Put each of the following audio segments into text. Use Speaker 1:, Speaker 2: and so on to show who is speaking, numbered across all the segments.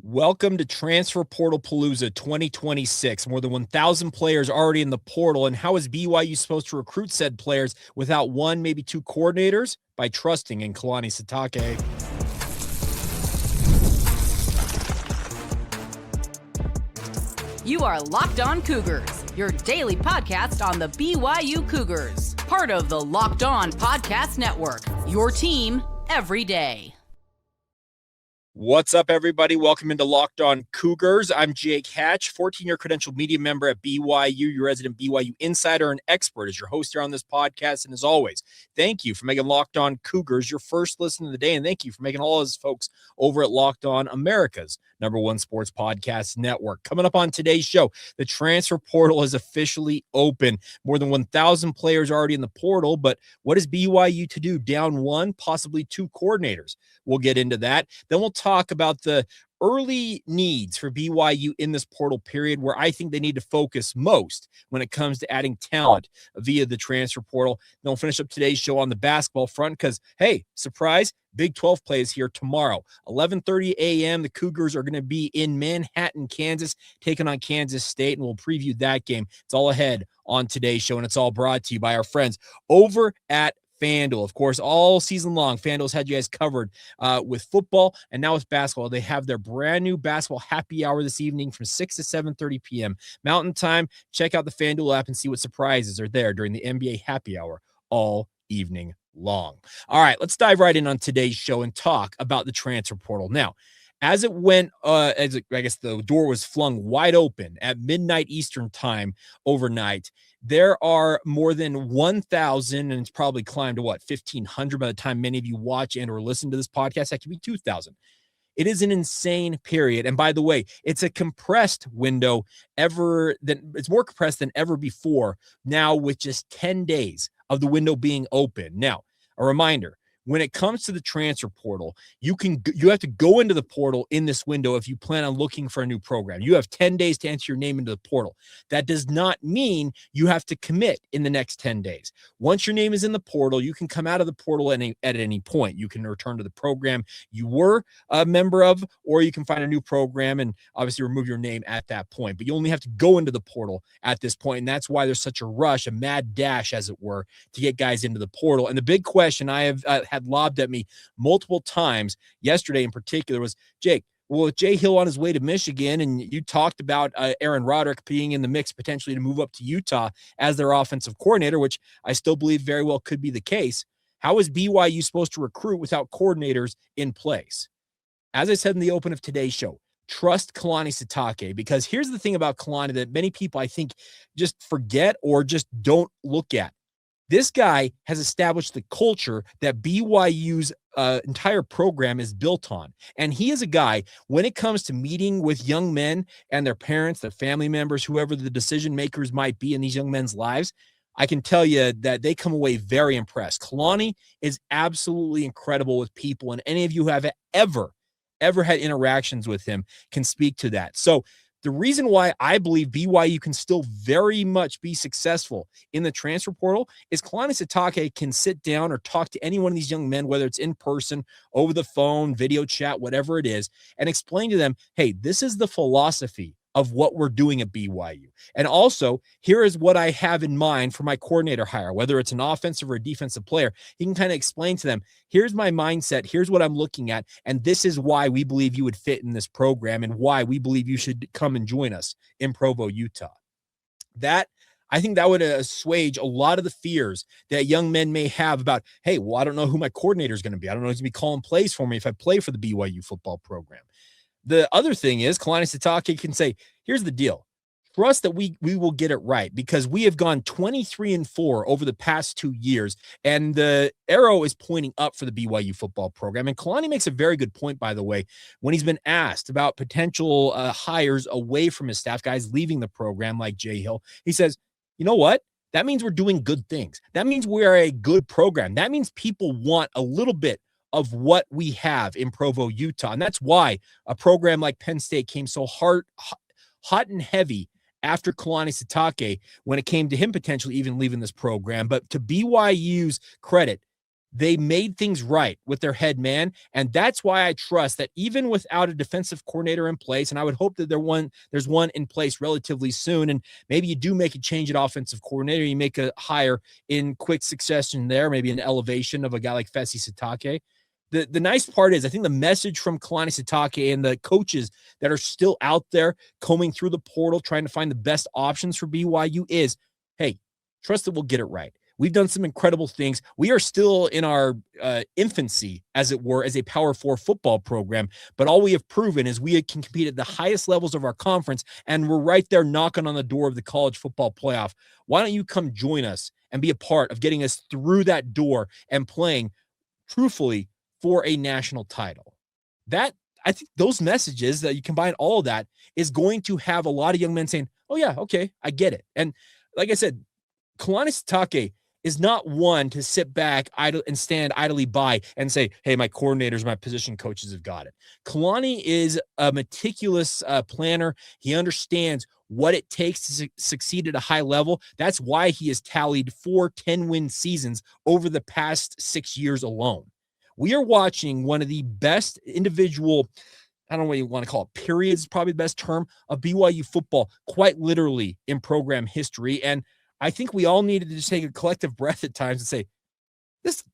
Speaker 1: Welcome to Transfer Portal Palooza 2026. More than 1,000 players already in the portal. And how is BYU supposed to recruit said players without one, maybe two coordinators? By trusting in Kalani Sitake.
Speaker 2: You are Locked On Cougars, your daily podcast on the BYU Cougars. Part of the Locked On Podcast Network, your team every day.
Speaker 1: What's up, everybody? Welcome into Locked On Cougars. I'm Jake Hatch, 14-year credentialed media member at BYU, your resident BYU insider and expert as your host here on this podcast. And as always, thank you for making Locked On Cougars your first listen of the day. And thank you for making all of us folks over at Locked On, America's #1 sports podcast network. Coming up on today's show, the transfer portal is officially open. More than 1,000 players already in the portal, but what is BYU to do? Down one, possibly two coordinators. We'll get into that. Then we'll talk about the early needs for BYU in this portal period, where I think they need to focus most when it comes to adding talent via the transfer portal. Then we'll finish up today's show on the basketball front because, hey, surprise, Big 12 plays here tomorrow. 11:30 a.m., the Cougars are going to be in Manhattan, Kansas, taking on Kansas State, and we'll preview that game. It's all ahead on today's show, and it's all brought to you by our friends over at FanDuel. Of course, all season long, FanDuel's had you guys covered with football, and now with basketball. They have their brand new basketball happy hour this evening from 6 to 7:30 p.m. Mountain Time. Check out the FanDuel app and see what surprises are there during the NBA happy hour all evening long. All right, let's dive right in on today's show and talk about the transfer portal. Now, as it went, I guess the door was flung wide open at midnight Eastern time overnight, there are more than 1,000, and it's probably climbed to 1,500 by the time many of you watch and or listen to this podcast. That could be 2,000. It is an insane period. And by the way, it's a compressed window it's more compressed than ever before now, with just 10 days of the window being open. Now, a reminder, when it comes to the transfer portal, you have to go into the portal in this window if you plan on looking for a new program. You have 10 days to enter your name into the portal. That does not mean you have to commit in the next 10 days. Once your name is in the portal, you can come out of the portal at any point. You can return to the program you were a member of, or you can find a new program and obviously remove your name at that point. But you only have to go into the portal at this point, and that's why there's such a rush, a mad dash, as it were, to get guys into the portal. And the big question I have had lobbed at me multiple times yesterday in particular was, Jake, well, with Jay Hill on his way to Michigan, and you talked about Aaron Roderick being in the mix potentially to move up to Utah as their offensive coordinator, which I still believe very well could be the case. How is BYU supposed to recruit without coordinators in place? As I said in the open of today's show, trust Kalani Sitake, because here's the thing about Kalani that many people I think just forget or just don't look at. This guy has established the culture that BYU's entire program is built on. And he is a guy, when it comes to meeting with young men and their parents, their family members, whoever the decision makers might be in these young men's lives, I can tell you that they come away very impressed. Kalani is absolutely incredible with people, and any of you who have ever had interactions with him can speak to that. So the reason why I believe BYU can still very much be successful in the transfer portal is Kalani Sitake can sit down or talk to any one of these young men, whether it's in person, over the phone, video chat, whatever it is, and explain to them, hey, this is the philosophy of what we're doing at BYU. And also, here is what I have in mind for my coordinator hire, whether it's an offensive or a defensive player. He can kind of explain to them, here's my mindset, here's what I'm looking at, and this is why we believe you would fit in this program and why we believe you should come and join us in Provo, Utah. I think that would assuage a lot of the fears that young men may have about, hey, well, I don't know who my coordinator is going to be. I don't know who's going to be calling plays for me if I play for the BYU football program. The other thing is Kalani Sitake can say, here's the deal. Trust that we will get it right, because we have gone 23-4 over the past 2 years, and the arrow is pointing up for the BYU football program. And Kalani makes a very good point, by the way, when he's been asked about potential hires away from his staff, guys leaving the program like Jay Hill. He says, you know what? That means we're doing good things. That means we are a good program. That means people want a little bit of what we have in Provo, Utah. And that's why a program like Penn State came so hot and heavy after Kalani Sitake when it came to him potentially even leaving this program. But to BYU's credit, they made things right with their head man. And that's why I trust that even without a defensive coordinator in place, and I would hope that there's one in place relatively soon, and maybe you do make a change at offensive coordinator, you make a hire in quick succession there, maybe an elevation of a guy like Faletau Satuala. The nice part is I think the message from Kalani Sitake and the coaches that are still out there combing through the portal, trying to find the best options for BYU is, hey, trust that we'll get it right. We've done some incredible things. We are still in our infancy, as it were, as a Power 4 football program. But all we have proven is we can compete at the highest levels of our conference, and we're right there knocking on the door of the college football playoff. Why don't you come join us and be a part of getting us through that door and playing, truthfully, for a national title? That, I think those messages that you combine all of that is going to have a lot of young men saying, oh yeah, okay, I get it. And like I said, Kalani Sitake is not one to sit back idle and stand idly by and say, hey, my coordinators, my position coaches have got it. Kalani is a meticulous planner. He understands what it takes to succeed at a high level. That's why he has tallied 4 10-win seasons over the past 6 years alone. We are watching one of the best individual, I don't know what you want to call it, periods, probably the best term, of BYU football, quite literally in program history. And I think we all needed to just take a collective breath at times and say,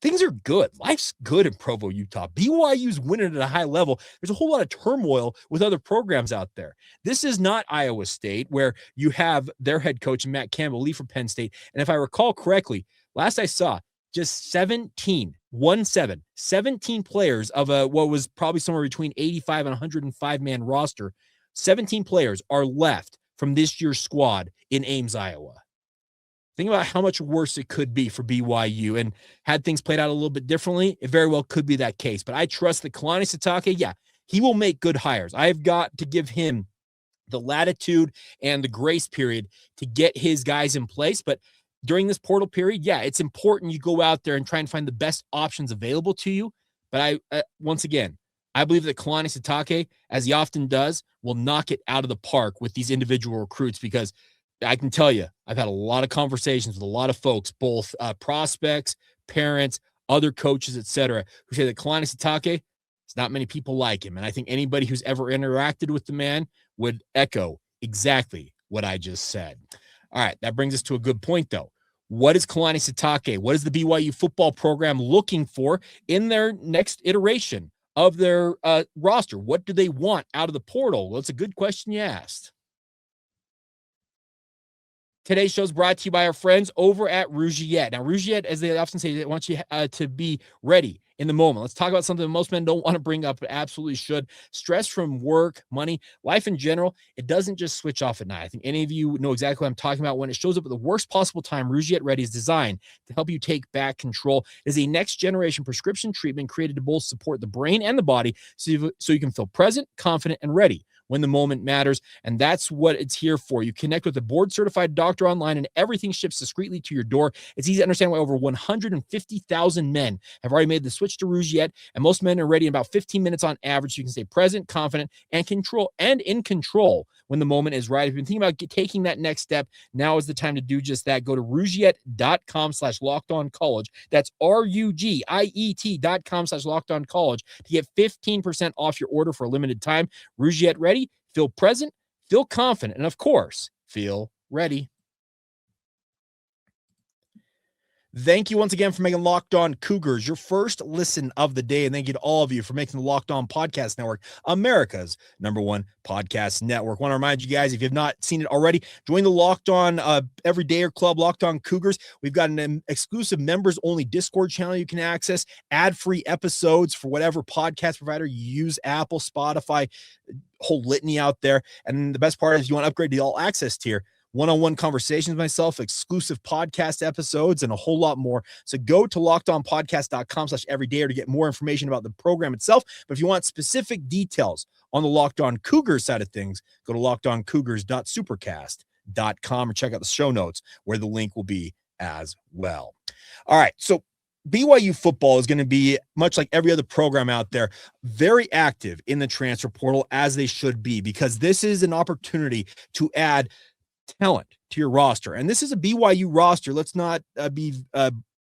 Speaker 1: things are good. Life's good in Provo, Utah. BYU's winning at a high level. There's a whole lot of turmoil with other programs out there. This is not Iowa State, where you have their head coach, Matt Campbell, leave for Penn State. And if I recall correctly, last I saw, just 17 players of what was probably somewhere between 85 and 105 man roster. 17 players are left from this year's squad in Ames, Iowa. Think about how much worse it could be for BYU. And had things played out a little bit differently, it very well could be that case. But I trust that Kalani Sitake, yeah, he will make good hires. I've got to give him the latitude and the grace period to get his guys in place. But during this portal period, yeah, it's important you go out there and try and find the best options available to you. But once again, I believe that Kalani Sitake, as he often does, will knock it out of the park with these individual recruits, because I can tell you, I've had a lot of conversations with a lot of folks, both prospects, parents, other coaches, etc., who say that Kalani Sitake, it's not many people like him. And I think anybody who's ever interacted with the man would echo exactly what I just said. All right, that brings us to a good point, though. What is Kalani Sitake? What is the BYU football program looking for in their next iteration of their roster? What do they want out of the portal? Well, it's a good question you asked. Today's show is brought to you by our friends over at Rougiette. Now, Rougiette, as they often say, they want you to be ready in the moment. Let's talk about something that most men don't want to bring up, but absolutely should. Stress from work, money, life in general, it doesn't just switch off at night. I think any of you know exactly what I'm talking about. When it shows up at the worst possible time, Rougiette Ready is designed to help you take back control. It is a next-generation prescription treatment created to both support the brain and the body so you can feel present, confident, and ready when the moment matters. And that's what it's here for. You connect with a board-certified doctor online, and everything ships discreetly to your door. It's easy to understand why over 150,000 men have already made the switch to Rougiette, and most men are ready in about 15 minutes on average, so you can stay present, confident, and in control when the moment is right. If you've been thinking about taking that next step, now is the time to do just that. Go to rougiette.com/lockedoncollege. That's RUGIET.com/lockedoncollege to get 15% off your order for a limited time. Rougiette Ready. Feel present, feel confident, and of course, feel ready. Thank you once again for making Locked On Cougars your first listen of the day. And thank you to all of you for making the Locked On Podcast Network America's #1 podcast network. I want to remind you guys, if you have not seen it already, join the Locked On Everydayer Club, Locked On Cougars. We've got an exclusive members-only Discord channel you can access, ad-free episodes for whatever podcast provider you use, Apple, Spotify, whole litany out there. And the best part is you want to upgrade to the all-access tier. One-on-one conversations with myself, exclusive podcast episodes, and a whole lot more. So go to lockedonpodcast.com/everydayer to get more information about the program itself. But if you want specific details on the Locked On Cougars side of things, go to lockedoncougars.supercast.com or check out the show notes where the link will be as well. All right, so BYU football is going to be, much like every other program out there, very active in the transfer portal, as they should be, because this is an opportunity to add talent to your roster. And this is a BYU roster. Let's not be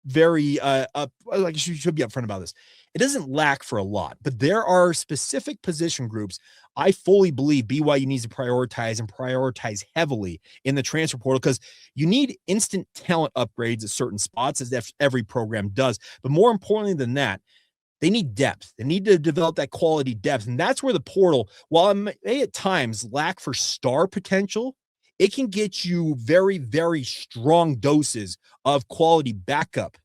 Speaker 1: very like you should be upfront about this. It doesn't lack for a lot, but there are specific position groups I fully believe BYU needs to prioritize heavily in the transfer portal, because you need instant talent upgrades at certain spots, as every program does. But more importantly than that, they need depth. They need to develop that quality depth. And that's where the portal, while it may at times lack for star potential, it can get you very, very strong doses of quality backup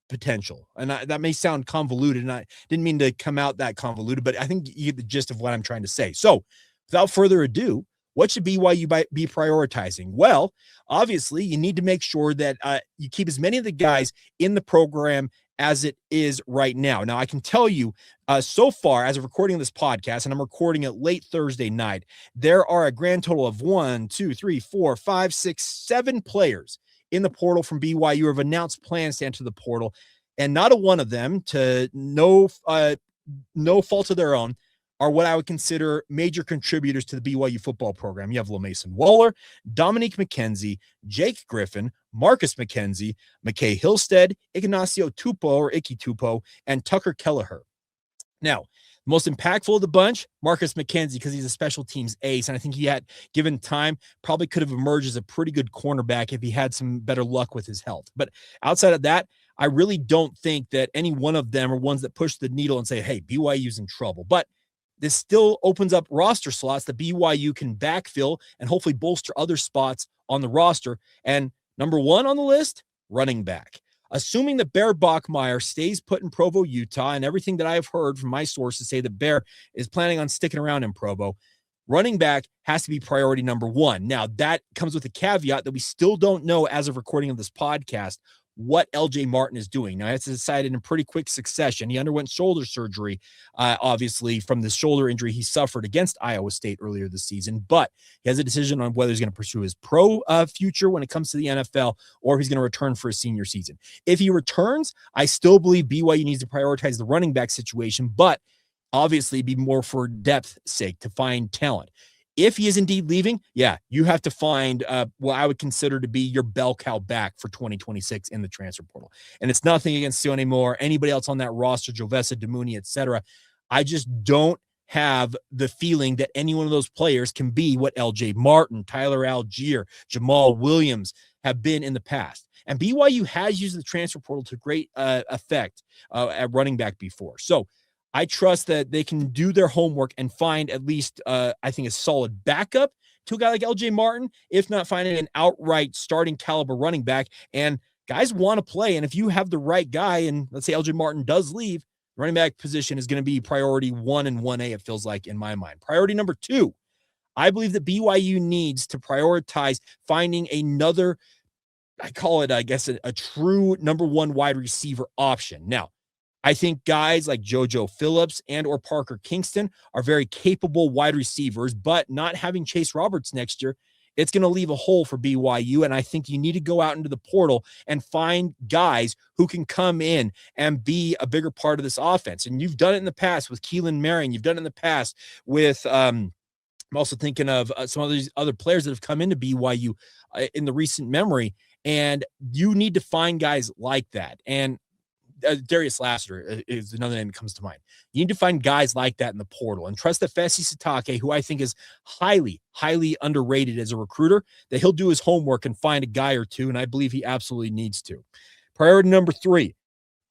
Speaker 1: potential. And that may sound convoluted, and I didn't mean to come out that convoluted, but I think you get the gist of what I'm trying to say. So without further ado, what should BYU be prioritizing? Well, obviously, you need to make sure that you keep as many of the guys in the program as it is right now. Now, I can tell you so far, as of recording this podcast, and I'm recording it late Thursday night, there are a grand total of 1, 2, 3, 4, 5, 6, 7 players in the portal from BYU have announced plans to enter the portal, and not a one of them, to no fault of their own, are what I would consider major contributors to the BYU football program. You have LaMason Waller, Dominique McKenzie, Jake Griffin, Marcus McKenzie, McKay Hillstead, Ignacio Tupou or Icky Tupou, and Tucker Kelleher. Now, the most impactful of the bunch, Marcus McKenzie, because he's a special teams ace, and I think he had, given time, probably could have emerged as a pretty good cornerback if he had some better luck with his health. But outside of that, I really don't think that any one of them are ones that push the needle and say, hey, BYU's in trouble. But this still opens up roster slots that BYU can backfill and hopefully bolster other spots on the roster. And number one on the list, running back. Assuming that Bear Bachmeier stays put in Provo, Utah, and everything that I've heard from my sources say that Bear is planning on sticking around in Provo, running back has to be priority number one. Now, that comes with a caveat that we still don't know, as of recording of this podcast, what LJ Martin is doing. Now, it's decided in pretty quick succession. He underwent shoulder surgery, obviously, from the shoulder injury he suffered against Iowa State earlier this season, but he has a decision on whether he's going to pursue his pro future when it comes to the NFL, or if he's going to return for his senior season. If he returns, I still believe BYU needs to prioritize the running back situation, but obviously be more for depth's sake, to find talent. If he is indeed leaving, yeah, you have to find what I would consider to be your bell cow back for 2026 in the transfer portal. And it's nothing against Sione Moore, anybody else on that roster, Jovessa, Damuni, etc. I just don't have the feeling that any one of those players can be what LJ Martin, Tyler Algier, Jamal Williams have been in the past. And BYU has used the transfer portal to great effect at running back before. So I trust that they can do their homework and find at least, I think, a solid backup to a guy like LJ Martin, if not finding an outright starting caliber running back. And guys want to play. And if you have the right guy, and let's say LJ Martin does leave, running back position is going to be priority 1 and 1A, it feels like, in my mind. Priority number 2, I believe that BYU needs to prioritize finding another, I call it, I guess, a true number 1 wide receiver option. Now, I think guys like JoJo Phillips and or Parker Kingston are very capable wide receivers, but not having Chase Roberts next year, it's going to leave a hole for BYU. And I think you need to go out into the portal and find guys who can come in and be a bigger part of this offense. And you've done it in the past with Keelan Marion. You've done it in the past with, I'm also thinking of some of these other players that have come into BYU in the recent memory. And you need to find guys like that. And Darius Lassiter is another name that comes to mind. You need to find guys like that in the portal, and trust that Faletau Satuala, who I think is highly, highly underrated as a recruiter, that he'll do his homework and find a guy or two, and I believe he absolutely needs to. Priority number 3,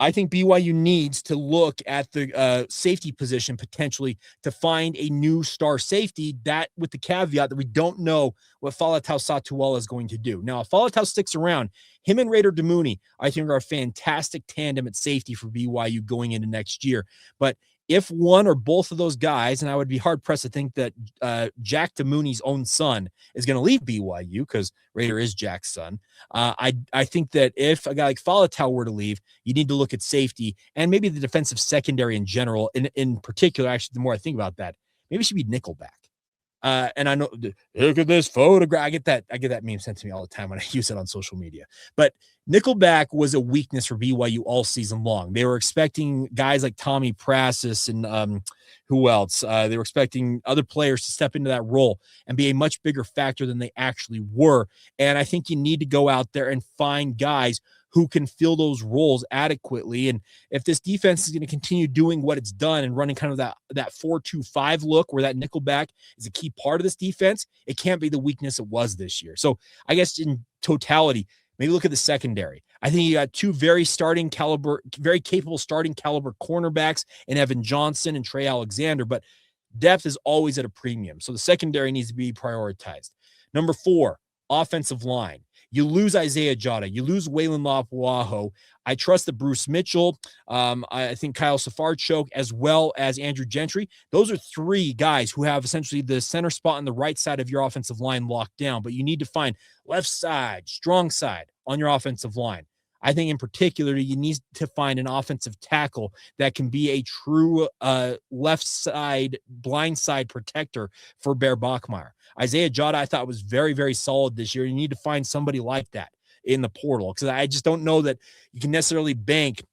Speaker 1: I think BYU needs to look at the safety position potentially to find a new star safety, that with the caveat that we don't know what Faletau Satuala is going to do. Now, if Faletau sticks around, him and Raider Damuni, I think, are a fantastic tandem at safety for BYU going into next year. But if one or both of those guys, and I would be hard-pressed to think that Jack Damuni's own son is going to leave BYU, because Raider is Jack's son, I think that if a guy like Faletau were to leave, you need to look at safety and maybe the defensive secondary in general. In particular, actually, the more I think about that, maybe it should be nickelback. And I know, look at this photograph. I get that meme sent to me all the time when I use it on social media. But nickelback was a weakness for BYU all season long. They were expecting guys like Tommy Prasis and who else? They were expecting other players to step into that role and be a much bigger factor than they actually were. And I think you need to go out there and find guys who can fill those roles adequately. And if this defense is going to continue doing what it's done and running kind of that 4-2-5 look where that nickelback is a key part of this defense, it can't be the weakness it was this year. So I guess in totality, maybe look at the secondary. I think you got two very capable starting caliber cornerbacks in Evan Johnson and Trey Alexander, but depth is always at a premium. So the secondary needs to be prioritized. Number 4, offensive line. You lose Isaiah Jatta. You lose Weylin Lapuaho. I trust that Bruce Mitchell, I think Kyle Safarchuk, as well as Andrew Gentry. Those are 3 guys who have essentially the center spot on the right side of your offensive line locked down. But you need to find left side, strong side on your offensive line. I think in particular, you need to find an offensive tackle that can be a true left side, blind side protector for Bear Bachmeier. Isaiah Jatta, I thought, was very, very solid this year. You need to find somebody like that in the portal, because I just don't know that you can necessarily bank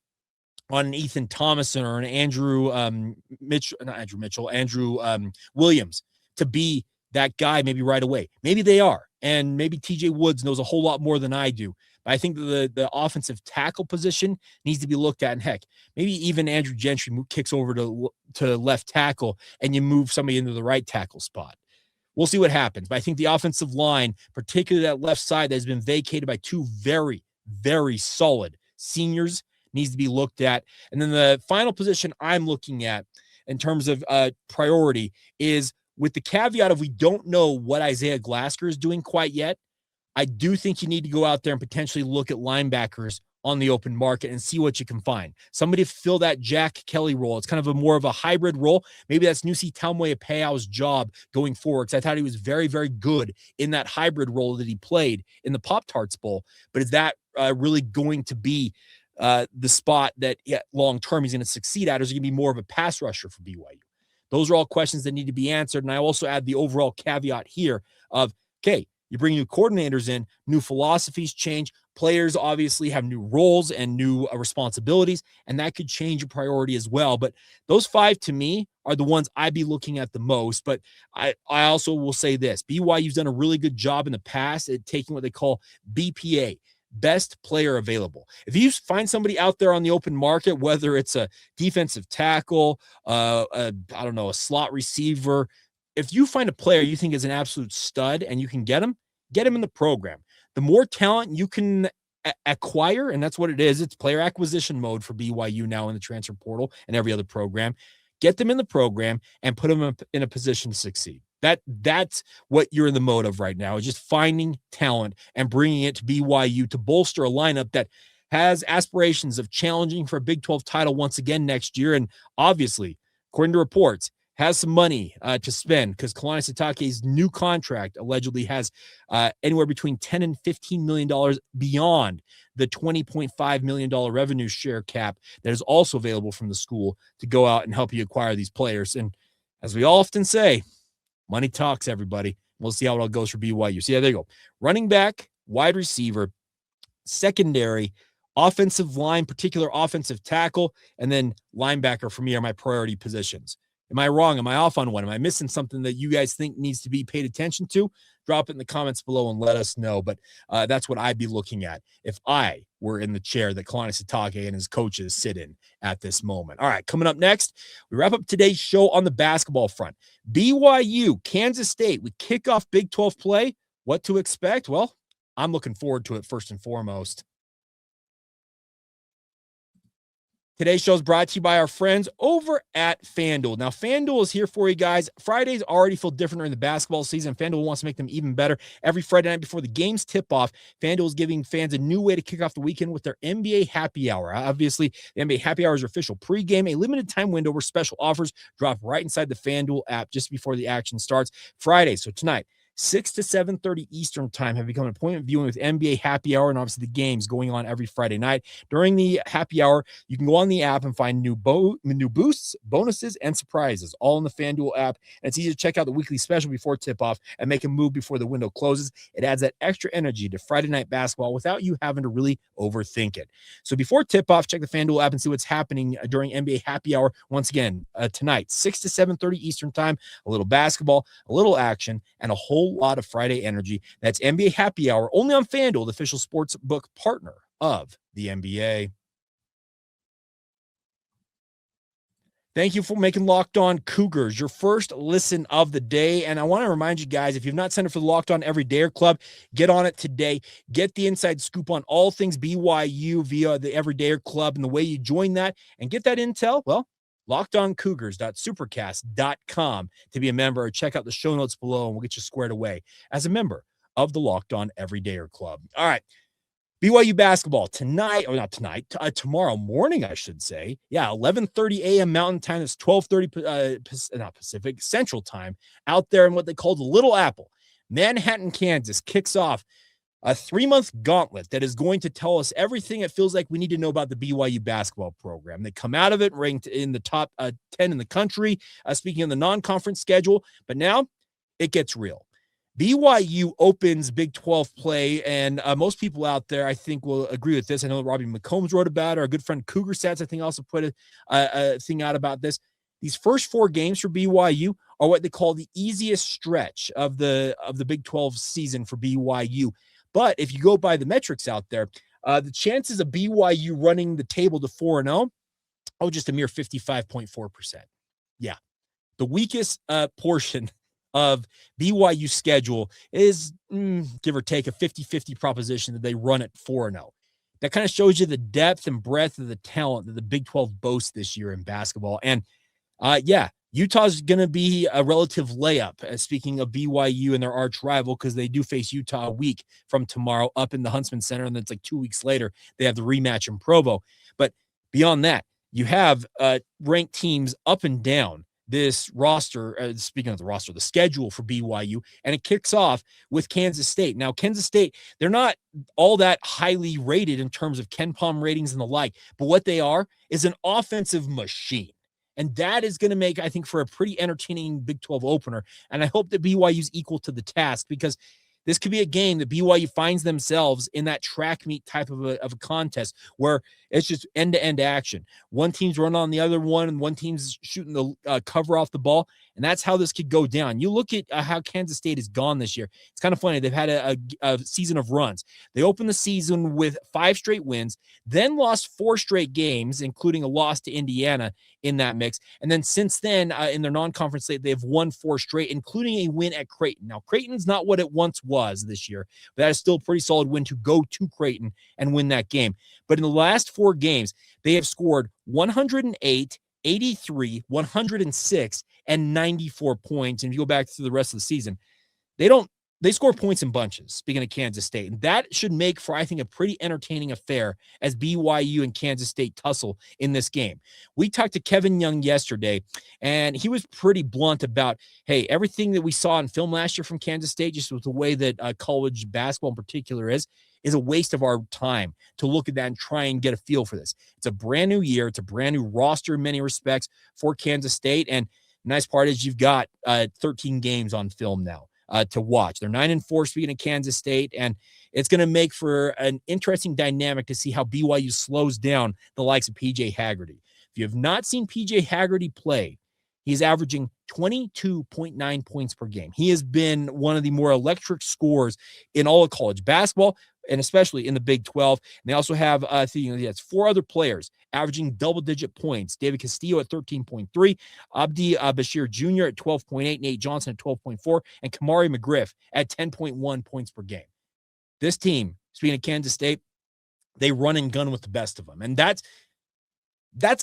Speaker 1: on an Ethan Thomason or an Andrew Williams to be that guy maybe right away. Maybe they are, and maybe TJ Woods knows a whole lot more than I do. But I think the offensive tackle position needs to be looked at. And heck, maybe even Andrew Gentry kicks over to left tackle and you move somebody into the right tackle spot. We'll see what happens. But I think the offensive line, particularly that left side that has been vacated by 2 very, very solid seniors, needs to be looked at. And then the final position I'm looking at in terms of priority is, with the caveat of we don't know what Isaiah Glasker is doing quite yet, I do think you need to go out there and potentially look at linebackers on the open market and see what you can find. Somebody to fill that Jack Kelly role. It's kind of more of a hybrid role. Maybe that's Nusi Taumoepeau's job going forward, because I thought he was very, very good in that hybrid role that he played in the Pop-Tarts Bowl. But is that really going to be the spot that long-term he's going to succeed at, or is he going to be more of a pass rusher for BYU? Those are all questions that need to be answered. And I also add the overall caveat here of, okay, you bring new coordinators in, new philosophies change. Players obviously have new roles and new responsibilities, and that could change your priority as well. But those 5 to me are the ones I'd be looking at the most. But I also will say this: BYU's done a really good job in the past at taking what they call BPA, best player available. If you find somebody out there on the open market, whether it's a defensive tackle, a slot receiver, if you find a player you think is an absolute stud and you can get him in the program. The more talent you can acquire, and that's what it is, it's player acquisition mode for BYU now in the transfer portal and every other program. Get them in the program and put them in a position to succeed. That's what you're in the mode of right now, is just finding talent and bringing it to BYU to bolster a lineup that has aspirations of challenging for a Big 12 title once again next year. And obviously, according to reports, has some money to spend, because Kalani Sitake's new contract allegedly has anywhere between $10 and $15 million beyond the $20.5 million revenue share cap that is also available from the school to go out and help you acquire these players. And as we often say, money talks, everybody. We'll see how it all goes for BYU. So, there you go. Running back, wide receiver, secondary, offensive line, particular offensive tackle, and then linebacker for me are my priority positions. Am I wrong? Am I off on one? Am I missing something that you guys think needs to be paid attention to? Drop it in the comments below and let us know. But that's what I'd be looking at if I were in the chair that Kalani Sitake and his coaches sit in at this moment. All right, coming up next, we wrap up today's show on the basketball front. BYU, Kansas State, we kick off Big 12 play. What to expect? Well, I'm looking forward to it first and foremost. Today's show is brought to you by our friends over at FanDuel. Now, FanDuel is here for you guys. Fridays already feel different during the basketball season. FanDuel wants to make them even better. Every Friday night before the games tip off, FanDuel is giving fans a new way to kick off the weekend with their NBA Happy Hour. Obviously, the NBA Happy Hour is your official pregame, a limited time window where special offers drop right inside the FanDuel app just before the action starts. Friday, so tonight, 6 to 7:30 Eastern time have become an appointment viewing with NBA Happy Hour, and obviously the games going on every Friday night. During the Happy Hour, you can go on the app and find new boosts, bonuses, and surprises, all in the FanDuel app. And it's easy to check out the weekly special before tip-off and make a move before the window closes. It adds that extra energy to Friday night basketball without you having to really overthink it. So before tip-off, check the FanDuel app and see what's happening during NBA Happy Hour. Once again, tonight, 6 to 7:30 Eastern time, a little basketball, a little action, and a whole lot of Friday energy. That's NBA Happy Hour only on FanDuel, the official sports book partner of the NBA. Thank you for making Locked On Cougars your first listen of the day. And I want to remind you guys, if you've not signed up for the Locked On Everydayer Club, get on it today. Get the inside scoop on all things BYU via the Everydayer Club and the way you join that and get that intel. Well, lockedoncougars.supercast.com to be a member, or check out the show notes below and we'll get you squared away as a member of the Locked On Everydayer Club. All right. BYU basketball tonight, or not tonight, tomorrow morning, I should say. Yeah, 11:30 a.m. Mountain Time. It's 12:30 not Pacific, Central Time, out there in what they call the Little Apple. Manhattan, Kansas kicks off a 3-month gauntlet that is going to tell us everything it feels like we need to know about the BYU basketball program. They come out of it ranked in the top 10 in the country, speaking of the non-conference schedule, but now it gets real. BYU opens Big 12 play, and most people out there, I think, will agree with this. I know Robbie McCombs wrote about it. Our good friend Cougar Stats, I think, also put a thing out about this. These first 4 games for BYU are what they call the easiest stretch of the Big 12 season for BYU. But if you go by the metrics out there, the chances of BYU running the table to 4-0, just a mere 55.4%. Yeah, the weakest portion of BYU schedule is, give or take, a 50-50 proposition that they run at 4-0. That kind of shows you the depth and breadth of the talent that the Big 12 boasts this year in basketball. And Utah's going to be a relative layup, speaking of BYU and their arch rival, because they do face Utah a week from tomorrow up in the Huntsman Center, and then it's like 2 weeks later, they have the rematch in Provo. But beyond that, you have ranked teams up and down this roster, speaking of the roster, the schedule for BYU, and it kicks off with Kansas State. Now, Kansas State, they're not all that highly rated in terms of KenPom ratings and the like, but what they are is an offensive machine. And that is going to make, I think, for a pretty entertaining Big 12 opener. And I hope that BYU's equal to the task, because this could be a game that BYU finds themselves in that track meet type of a contest where it's just end-to-end action. One team's running on the other one, and one team's shooting the cover off the ball, and that's how this could go down. You look at how Kansas State has gone this year. It's kind of funny. They've had a season of runs. They opened the season with 5 straight wins, then lost 4 straight games, including a loss to Indiana in that mix. And then since then, in their non-conference slate, they've won 4 straight, including a win at Creighton. Now, Creighton's not what it once was this year, but that is still a pretty solid win to go to Creighton and win that game. But in the last 4 games, they have scored 108, 83, 106, and 94 points. And if you go back to the rest of the season, they score points in bunches, speaking of Kansas State. And that should make for, I think, a pretty entertaining affair as BYU and Kansas State tussle in this game. We talked to Kevin Young yesterday, and he was pretty blunt about, hey, everything that we saw in film last year from Kansas State, just with the way that college basketball in particular is a waste of our time to look at that and try and get a feel for this. It's a brand new year. It's a brand new roster in many respects for Kansas State. And the nice part is you've got 13 games on film now to watch. They're 9-4, speaking of Kansas State, and it's going to make for an interesting dynamic to see how BYU slows down the likes of PJ Haggerty. If you have not seen PJ Haggerty play, he's averaging 22.9 points per game. He has been one of the more electric scorers in all of college basketball, and especially in the Big 12. And they also have, it's 4 other players averaging double-digit points. David Castillo at 13.3, Abdi Bashir Jr. at 12.8, Nate Johnson at 12.4, and Kamari McGriff at 10.1 points per game. This team, speaking of Kansas State, they run and gun with the best of them. And that's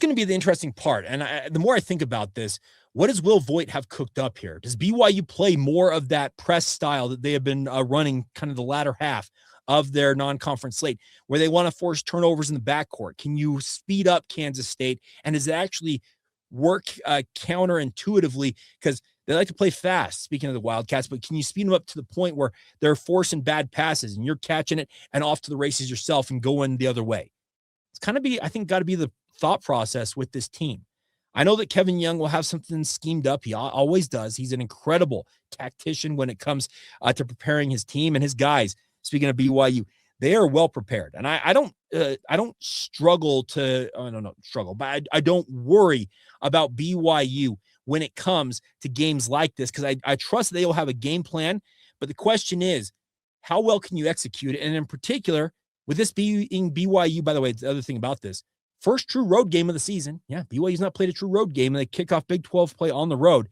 Speaker 1: going to be the interesting part. And the more I think about this, what does Will Voigt have cooked up here? Does BYU play more of that press style that they have been running kind of the latter half of their non-conference slate, where they want to force turnovers in the backcourt? Can you speed up Kansas State? And does it actually work counterintuitively? Because they like to play fast, speaking of the Wildcats, but can you speed them up to the point where they're forcing bad passes and you're catching it and off to the races yourself and going the other way? It's kind of got to be the thought process with this team. I know that Kevin Young will have something schemed up. He always does. He's an incredible tactician when it comes to preparing his team and his guys. Speaking of BYU, they are well prepared, and I don't struggle to but I don't worry about BYU when it comes to games like this, because I trust they will have a game plan. But the question is, how well can you execute it? And in particular, with this being BYU, by the way, the other thing about this, first true road game of the season. Yeah, BYU's not played a true road game, and they kick off Big 12 play on the road.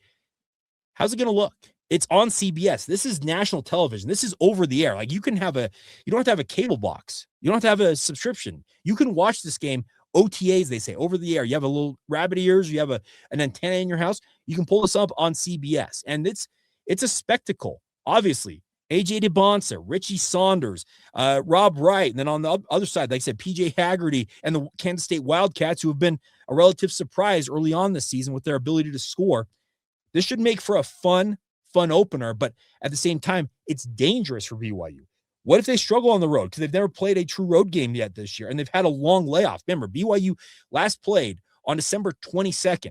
Speaker 1: How's it going to look? It's on CBS. This is national television. This is over the air. Like you don't have to have a cable box. You don't have to have a subscription. You can watch this game OTAs, they say, over the air. You have a little rabbit ears. You have an antenna in your house. You can pull this up on CBS. And it's a spectacle, obviously. AJ DeBonsa, Richie Saunders, Rob Wright, and then on the other side, like I said, PJ Haggerty and the Kansas State Wildcats, who have been a relative surprise early on this season with their ability to score. This should make for a fun opener, but at the same time, it's dangerous for BYU. What if they struggle on the road? Because they've never played a true road game yet this year, and they've had a long layoff. Remember, BYU last played on December 22nd.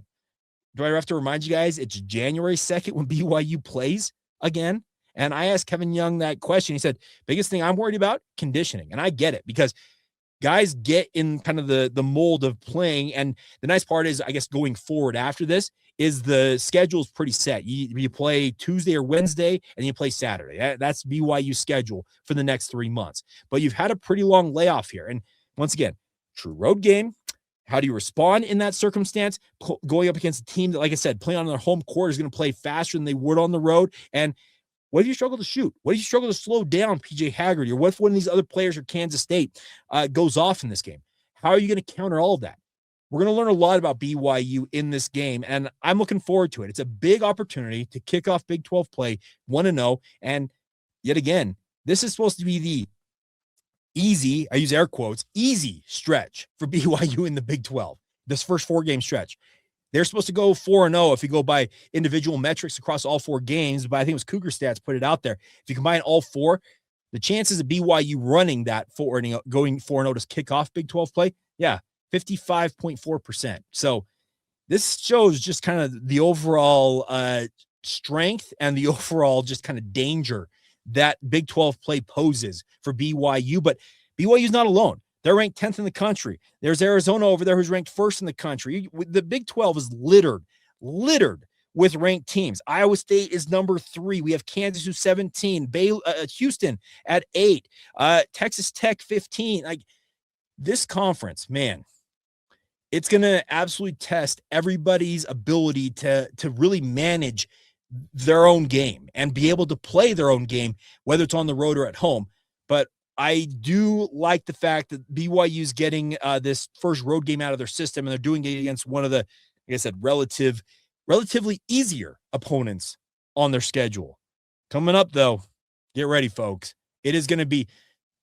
Speaker 1: Do I have to remind you guys it's January 2nd when BYU plays again? And I asked Kevin Young that question. He said, biggest thing I'm worried about, conditioning. And I get it, because guys get in kind of the mold of playing. And the nice part is, I guess, going forward after this is the schedule is pretty set. You play Tuesday or Wednesday, and you play Saturday. That's BYU's schedule for the next 3 months. But you've had a pretty long layoff here. And once again, true road game. How do you respond in that circumstance? Going up against a team that, like I said, playing on their home court is going to play faster than they would on the road. And what if you struggle to shoot? What if you struggle to slow down PJ Haggerty? Or what if one of these other players or Kansas State goes off in this game? How are you going to counter all of that? We're going to learn a lot about BYU in this game, and I'm looking forward to it. It's a big opportunity to kick off Big 12 play 1-0. And yet again, this is supposed to be the easy, I use air quotes, easy stretch for BYU in the Big 12, this first 4-game stretch. They're supposed to go 4-0 if you go by individual metrics across all 4 games, but I think it was Cougar Stats put it out there. If you combine all 4, the chances of BYU running that going 4-0 to kick off Big 12 play, 55.4%. So this shows just kind of the overall strength and the overall just kind of danger that Big 12 play poses for BYU. But BYU's not alone. They're ranked 10th in the country. There's Arizona over there who's ranked 1st in the country. The Big 12 is littered with ranked teams. Iowa State is number 3. We have Kansas who's 17, Houston at 8, Texas Tech 15. Like this conference, man, it's going to absolutely test everybody's ability to really manage their own game and be able to play their own game, whether it's on the road or at home. But I do like the fact that BYU's getting this first road game out of their system, and they're doing it against one of the, like I said, relatively easier opponents on their schedule. Coming up, though, get ready, folks. It is going to be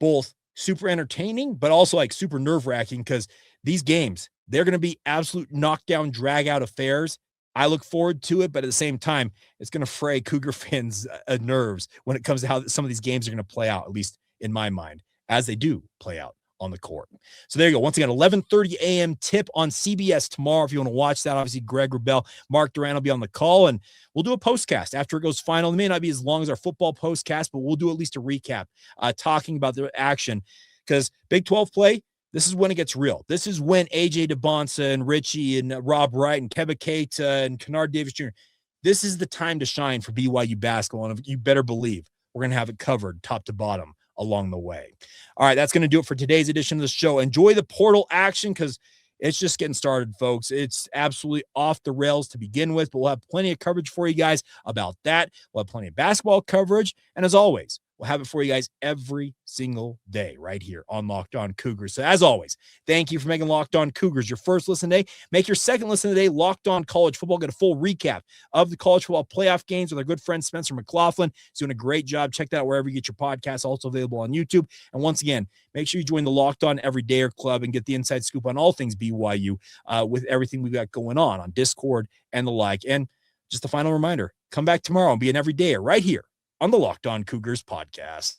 Speaker 1: both super entertaining, but also like super nerve-wracking, because these games, they're going to be absolute knockdown, drag-out affairs. I look forward to it, but at the same time, it's going to fray Cougar fans' nerves when it comes to how some of these games are going to play out, at least in my mind, as they do play out on the court. So there you go. Once again, 11:30 a.m. tip on CBS tomorrow. If you want to watch that, obviously Greg Wrubell, Mark Duran will be on the call, and we'll do a postcast after it goes final. It may not be as long as our football postcast, but we'll do at least a recap talking about the action, because Big 12 play, this is when it gets real. This is when AJ DeBonsa and Richie and Rob Wright and Keba Keita and Kennard Davis Jr., this is the time to shine for BYU basketball, and you better believe we're going to have it covered top to bottom along the way. All right, that's going to do it for today's edition of the show. Enjoy the portal action, because it's just getting started, folks. It's absolutely off the rails to begin with, but we'll have plenty of coverage for you guys about that. We'll have plenty of basketball coverage, and as always, we'll have it for you guys every single day right here on Locked On Cougars. So as always, thank you for making Locked On Cougars your first listen today. Make your second listen today Locked On College Football. Get a full recap of the college football playoff games with our good friend Spencer McLaughlin. He's doing a great job. Check that out wherever you get your podcasts, also available on YouTube. And once again, make sure you join the Locked On Everydayer Club and get the inside scoop on all things BYU with everything we've got going on Discord and the like. And just a final reminder, come back tomorrow and be an everydayer right here on the Locked On Cougars podcast.